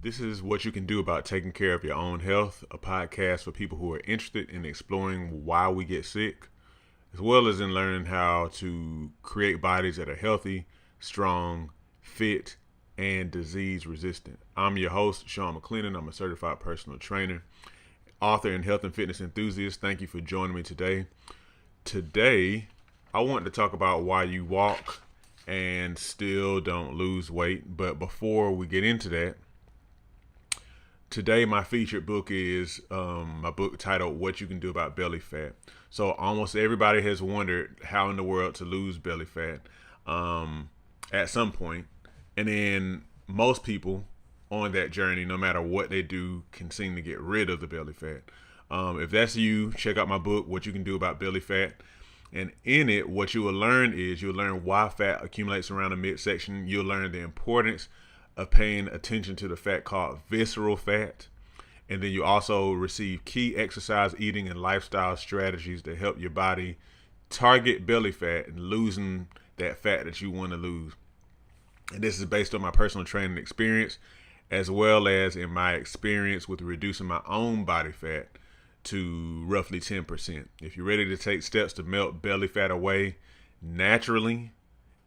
This is what you can do about taking care of your own health, a podcast for people who are interested in exploring why we get sick, as well as in learning how to create bodies that are healthy, strong, fit, and disease resistant. I'm your host, Sean McClendon. I'm a certified personal trainer, author, and health and fitness enthusiast. Thank you for joining me today. Today, I want to talk about why you walk and still don't lose weight. But before we get into that, today my featured book is my book titled What You Can Do About Belly Fat. So almost everybody has wondered how in the world to lose belly fat at some point. And then most people on that journey, no matter what they do, can seem to get rid of the belly fat. If that's you, check out my book, What You Can Do About Belly Fat. And in it, what you will learn is you'll learn why fat accumulates around the midsection. You'll learn the importance of paying attention to the fat called visceral fat. And then you also receive key exercise, eating, and lifestyle strategies to help your body target belly fat and losing that fat that you want to lose. And this is based on my personal training experience, as well as in my experience with reducing my own body fat to roughly 10%. If you're ready to take steps to melt belly fat away naturally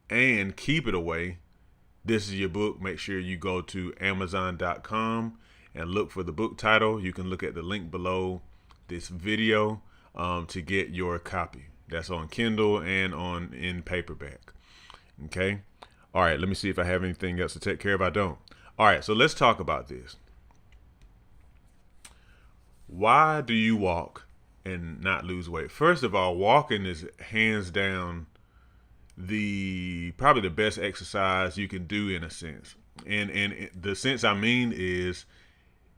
and keep it away, this is your book. Make sure you go to Amazon.com and look for the book title. You can look at the link below this video to get your copy. That's on Kindle and on in paperback. Okay. All right. Let me see if I have anything else to take care of. I don't. All right. So let's talk about this. Why do you walk and not lose weight? First of all, walking is hands down probably the best exercise you can do in a sense. And the sense I mean is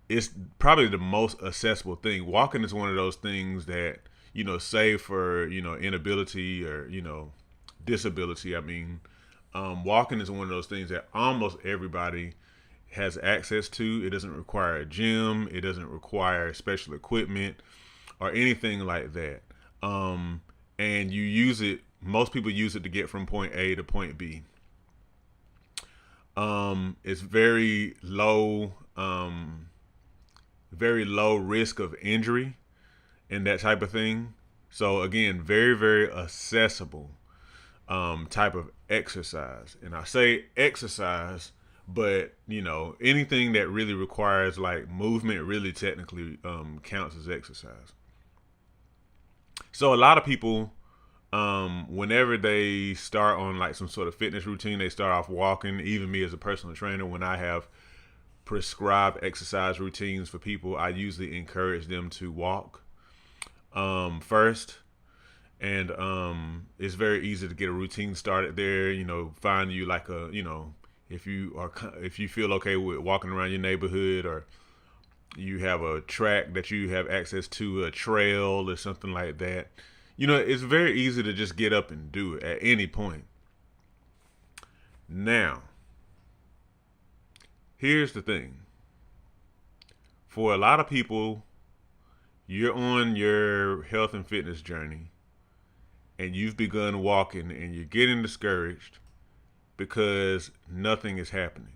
it's probably the most accessible thing. Walking is one of those things that, save for, inability or, disability. Walking is one of those things that almost everybody has access to. It doesn't require a gym. It doesn't require special equipment or anything like that. And you use it, most people use it to get from point A to point B. It's very low risk of injury and that type of thing. So again, very, very accessible type of exercise. And I say exercise, but anything that really requires like movement really technically counts as exercise. So a lot of people, whenever they start on like some sort of fitness routine, they start off walking. Even me as a personal trainer, when I have prescribed exercise routines for people, I usually encourage them to walk first. And it's very easy to get a routine started there. Find you like if you feel okay with walking around your neighborhood, or you have a track that you have access to, a trail or something like that. It's very easy to just get up and do it at any point. Now, here's the thing. For a lot of people, you're on your health and fitness journey and you've begun walking and you're getting discouraged because nothing is happening.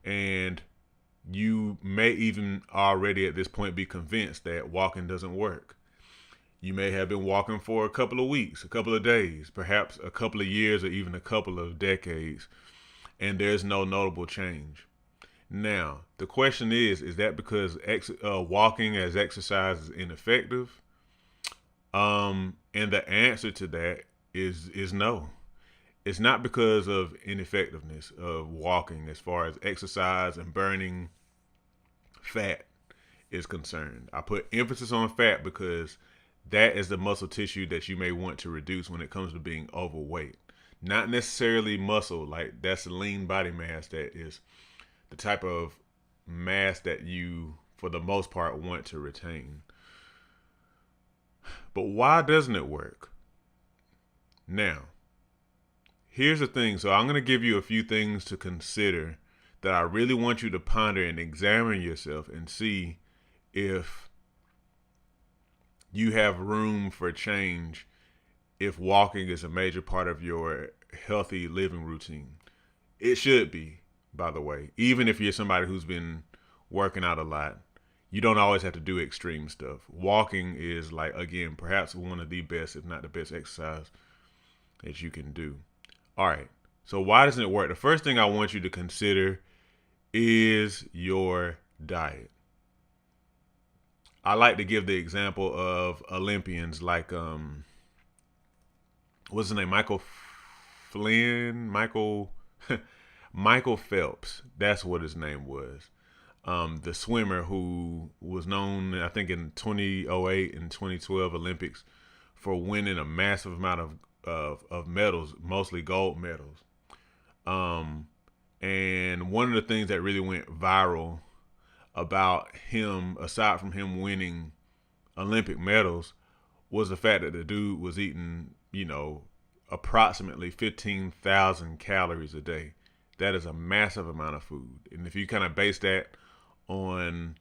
And you may even already at this point be convinced that walking doesn't work. You may have been walking for a couple of weeks, a couple of days, perhaps a couple of years, or even a couple of decades, and there's no notable change. Now, the question is that because walking as exercise is ineffective? And the answer to that is no. It's not because of ineffectiveness of walking as far as exercise and burning fat is concerned. I put emphasis on fat because that is the muscle tissue that you may want to reduce when it comes to being overweight. Not necessarily muscle, like that's lean body mass. That is the type of mass that you, for the most part, want to retain. But why doesn't it work? Now, here's the thing. So I'm going to give you a few things to consider that I really want you to ponder and examine yourself and see if you have room for change if walking is a major part of your healthy living routine. It should be, by the way. Even if you're somebody who's been working out a lot, you don't always have to do extreme stuff. Walking is, like, again, perhaps one of the best, if not the best exercise that you can do. All right. So why doesn't it work? The first thing I want you to consider is your diet. I like to give the example of Olympians like what's his name? Michael Phelps. That's what his name was. The swimmer who was known, I think, in 2008 and 2012 Olympics for winning a massive amount of medals, mostly gold medals. And one of the things that really went viral about him, aside from him winning Olympic medals, was the fact that the dude was eating, approximately 15,000 calories a day. That is a massive amount of food. And if you kind of base that on,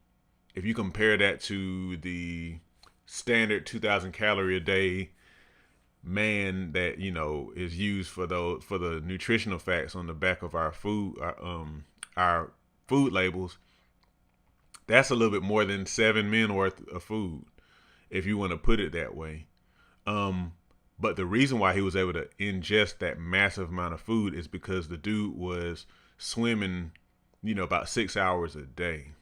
if you compare that to the standard 2,000 calorie a day man that is used for the nutritional facts on the back of our food labels, that's a little bit more than 7 men worth of food, if you want to put it that way. But the reason why he was able to ingest that massive amount of food is because the dude was swimming, about 6 hours a day,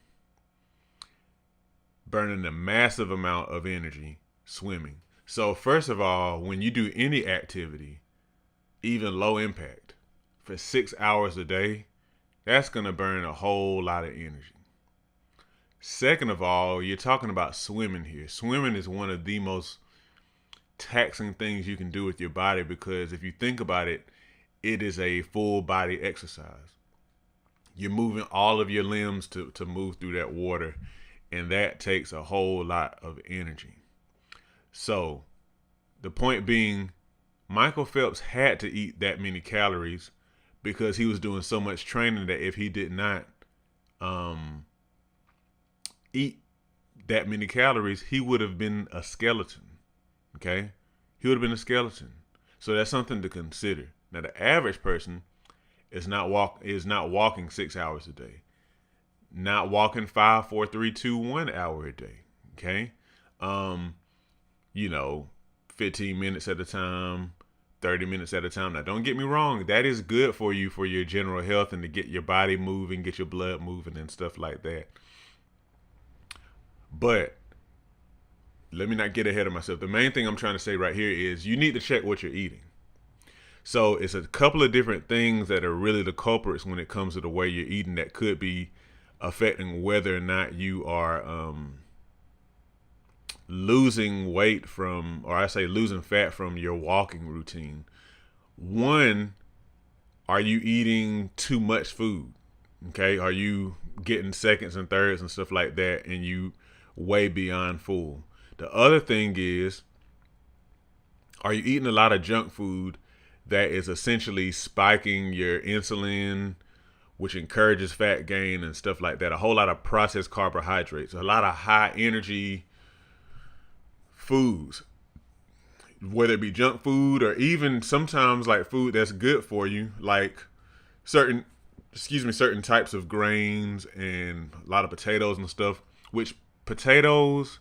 burning a massive amount of energy swimming. So first of all, when you do any activity, even low impact, for 6 hours a day, that's going to burn a whole lot of energy. Second of all, you're talking about swimming here. Swimming is one of the most taxing things you can do with your body, because if you think about it, it is a full body exercise. You're moving all of your limbs to move through that water, and that takes a whole lot of energy. So the point being, Michael Phelps had to eat that many calories because he was doing so much training that if he did not eat that many calories, he would have been a skeleton. Okay? He would have been a skeleton. So that's something to consider. Now, the average person is not walking 6 hours a day. Not walking 5, 4, 3, 2, 1 hour a day. Okay? 15 minutes at a time, 30 minutes at a time. Now, don't get me wrong. That is good for you, for your general health, and to get your body moving, get your blood moving and stuff like that. But let me not get ahead of myself. The main thing I'm trying to say right here is you need to check what you're eating. So it's a couple of different things that are really the culprits when it comes to the way you're eating that could be affecting whether or not you are losing weight from, or I say losing fat from, your walking routine. One, are you eating too much food? Okay, are you getting seconds and thirds and stuff like that, and you way beyond full? The other thing is, are you eating a lot of junk food that is essentially spiking your insulin, which encourages fat gain and stuff like that? A whole lot of processed carbohydrates, a lot of high energy foods, whether it be junk food or even sometimes like food that's good for you, like certain types of grains and a lot of potatoes and stuff, which potatoes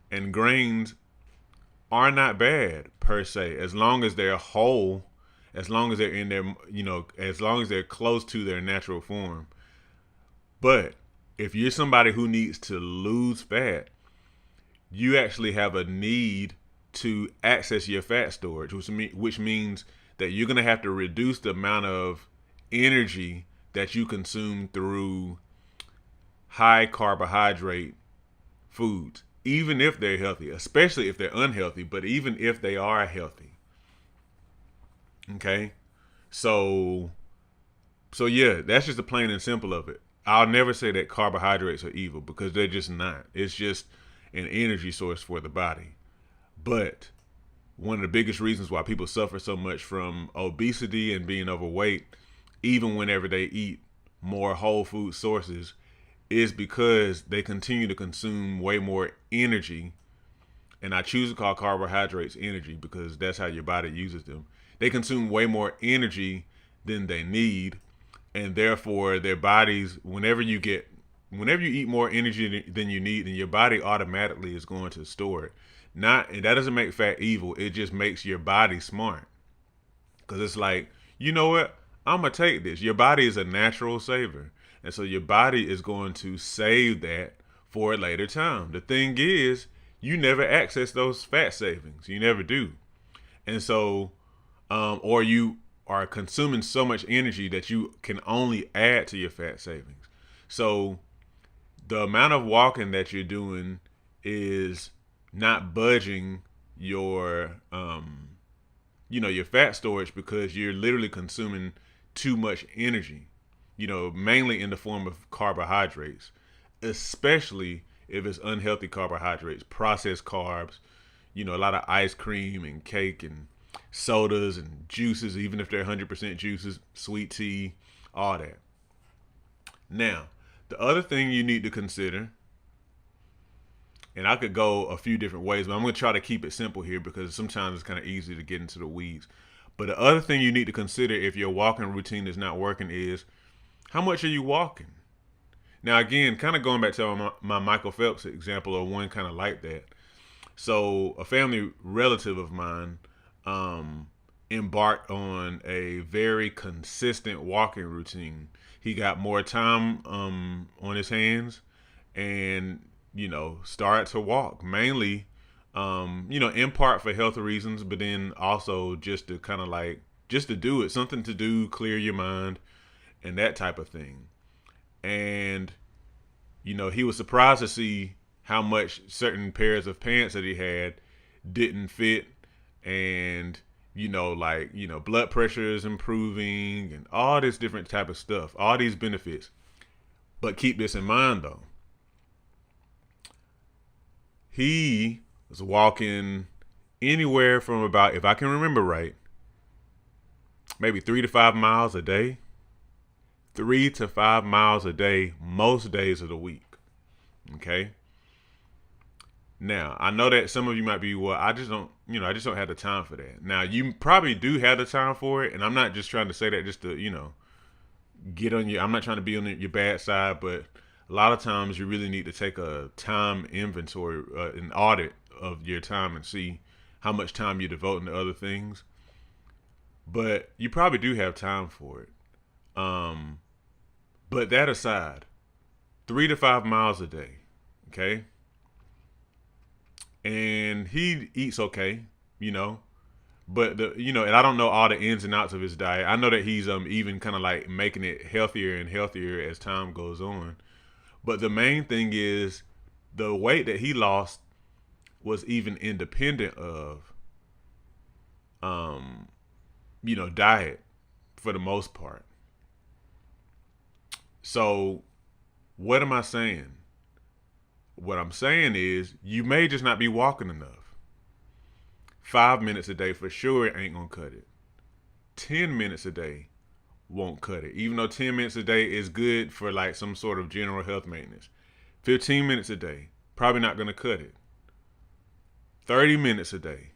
and grains are not bad per se, as long as they're whole, as long as they're in their, as long as they're close to their natural form. But if you're somebody who needs to lose fat, you actually have a need to access your fat storage, which means that you're going to have to reduce the amount of energy that you consume through high carbohydrate foods, even if they're healthy, especially if they're unhealthy, but even if they are healthy. Okay? So yeah, that's just the plain and simple of it. I'll never say that carbohydrates are evil, because they're just not. It's just an energy source for the body. But one of the biggest reasons why people suffer so much from obesity and being overweight, even whenever they eat more whole food sources, is because they continue to consume way more energy. And I choose to call carbohydrates energy because that's how your body uses them. They consume way more energy than they need. and therefore their bodies, whenever you eat more energy than you need, then your body automatically is going to store it. Not, and that doesn't make fat evil. It just makes your body smart, because it's like, you know what? I'm gonna take this. Your body is a natural saver, and so your body is going to save that for a later time. The thing is, you never access those fat savings. You never do, and so, or you are consuming so much energy that you can only add to your fat savings. So the amount of walking that you're doing is not budging your your fat storage, because you're literally consuming too much energy, mainly in the form of carbohydrates, especially if it's unhealthy carbohydrates, processed carbs, a lot of ice cream and cake and sodas and juices, even if they're 100% juices, sweet tea, all that. Now, the other thing you need to consider, and I could go a few different ways, but I'm going to try to keep it simple here because sometimes it's kind of easy to get into the weeds. But the other thing you need to consider if your walking routine is not working is, how much are you walking? Now, again, kind of going back to my Michael Phelps example, or one kind of like that. So a family relative of mine embarked on a very consistent walking routine. He got more time on his hands, and started to walk, mainly in part for health reasons, but then also just to kind of like, just to do it, something to do, clear your mind and that type of thing. And he was surprised to see how much certain pairs of pants that he had didn't fit, and blood pressure is improving and all this different type of stuff, all these benefits. But keep this in mind though, he was walking anywhere from about, if I can remember right, maybe 3 to 5 miles a day. 3 to 5 miles a day, most days of the week. Okay. Now, I know that some of you might be, well, I just don't have the time for that. Now, you probably do have the time for it, and I'm not just trying to say that just to, get on I'm not trying to be on your bad side, but a lot of times you really need to take a time inventory, an audit of your time, and see how much time you're devoting to other things. But you probably do have time for it. But that aside, 3 to 5 miles a day, okay? And he eats okay, but and I don't know all the ins and outs of his diet. I know that he's even kind of like making it healthier and healthier as time goes on. But the main thing is, the weight that he lost was even independent of diet for the most part. So what am I saying? What I'm saying is, you may just not be walking enough. 5 minutes a day for sure ain't gonna cut it. 10 minutes a day won't cut it. Even though 10 minutes a day is good for like some sort of general health maintenance. 15 minutes a day, probably not gonna cut it. 30 minutes a day,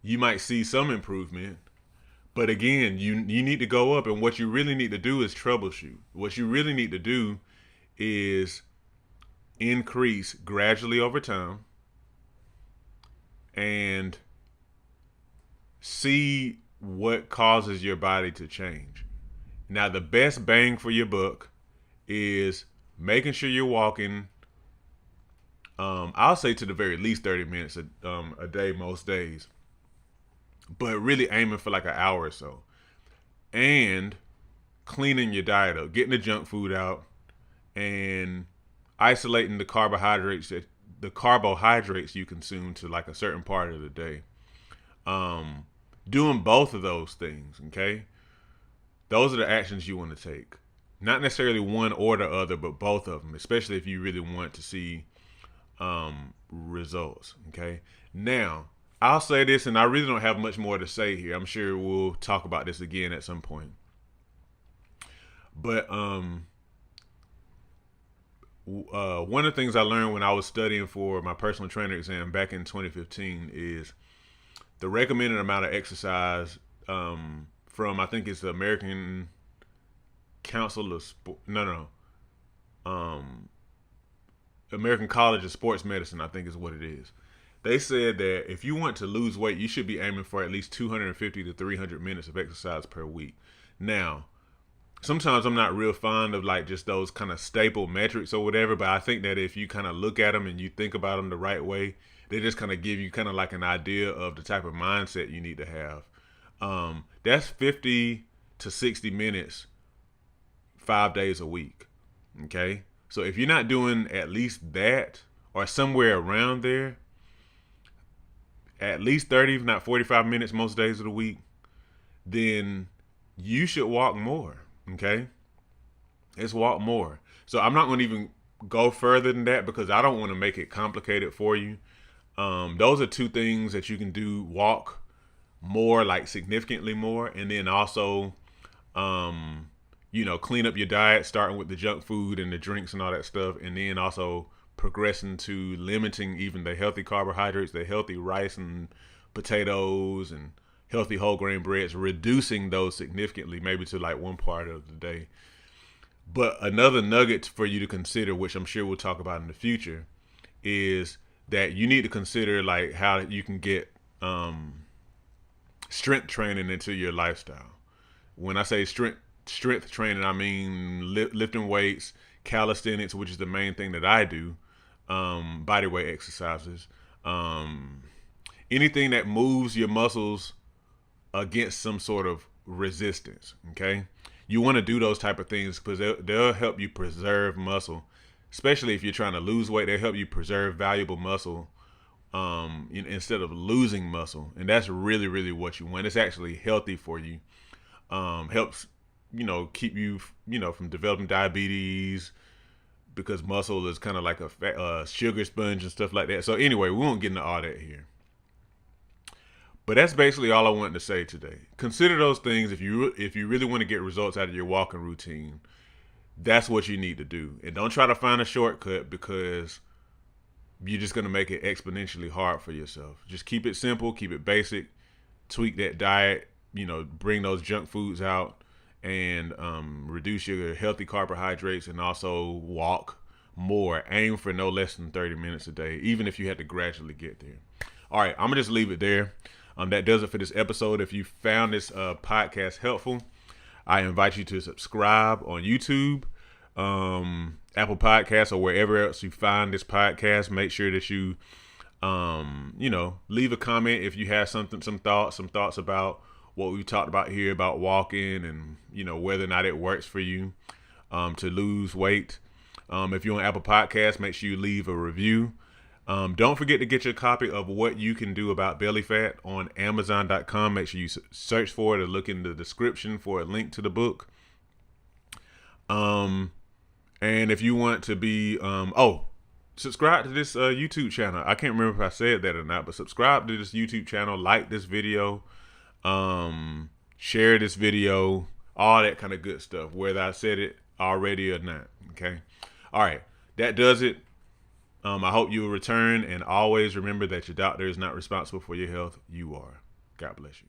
you might see some improvement. But again, you need to go up, and what you really need to do is troubleshoot. What you really need to do is increase gradually over time and see what causes your body to change. Now, the best bang for your buck is making sure you're walking, I'll say to the very least 30 minutes a day most days, but really aiming for like an hour or so, and cleaning your diet up, getting the junk food out, and isolating the carbohydrates you consume to like a certain part of the day. Doing both of those things, okay? Those are the actions you want to take. Not necessarily one or the other, but both of them, especially if you really want to see results, okay? Now, I'll say this, and I really don't have much more to say here. I'm sure we'll talk about this again at some point. But one of the things I learned when I was studying for my personal trainer exam back in 2015 is the recommended amount of exercise from, I think it's the American Council of Sport. No. American College of Sports Medicine, I think is what it is. They said that if you want to lose weight, you should be aiming for at least 250 to 300 minutes of exercise per week. Now, sometimes I'm not real fond of like just those kind of staple metrics or whatever, but I think that if you kind of look at them and you think about them the right way, they just kind of give you kind of like an idea of the type of mindset you need to have. That's 50 to 60 minutes, 5 days a week. Okay. So if you're not doing at least that or somewhere around there, at least 30, if not 45 minutes most days of the week, then you should walk more. Okay. Let's walk more. So I'm not going to even go further than that because I don't want to make it complicated for you. Those are two things that you can do: walk more, like significantly more, and then also, clean up your diet, starting with the junk food and the drinks and all that stuff, and then also progressing to limiting even the healthy carbohydrates, the healthy rice and potatoes and healthy whole grain breads, reducing those significantly, maybe to like one part of the day. But another nugget for you to consider, which I'm sure we'll talk about in the future, is that you need to consider like how you can get strength training into your lifestyle. When I say strength training, I mean lifting weights, calisthenics, which is the main thing that I do, body weight exercises, anything that moves your muscles against some sort of resistance. Okay, you want to do those type of things because they'll help you preserve muscle, especially if you're trying to lose weight. They help you preserve valuable muscle instead of losing muscle, and that's really, really what you want. It's actually healthy for you. Helps keep you from developing diabetes, because muscle is kind of like a sugar sponge and stuff like that. So anyway, we won't get into all that here. But that's basically all I wanted to say today. Consider those things if you really want to get results out of your walking routine. That's what you need to do. And don't try to find a shortcut because you're just going to make it exponentially hard for yourself. Just keep it simple, keep it basic, tweak that diet, bring those junk foods out, and reduce your healthy carbohydrates, and also walk more. Aim for no less than 30 minutes a day, even if you had to gradually get there. All right, I'm going to just leave it there. That does it for this episode. If you found this podcast helpful, I invite you to subscribe on YouTube, Apple Podcasts, or wherever else you find this podcast. Make sure that you, leave a comment if you have some thoughts about what we talked about here about walking, and whether or not it works for you to lose weight. If you're on Apple Podcasts, make sure you leave a review. Don't forget to get your copy of What You Can Do About Belly Fat on Amazon.com. Make sure you search for it or look in the description for a link to the book. And if you want to be, subscribe to this YouTube channel. I can't remember if I said that or not, but subscribe to this YouTube channel, like this video, share this video, all that kind of good stuff, whether I said it already or not. Okay. All right. That does it. I hope you will return, and always remember that your doctor is not responsible for your health. You are. God bless you.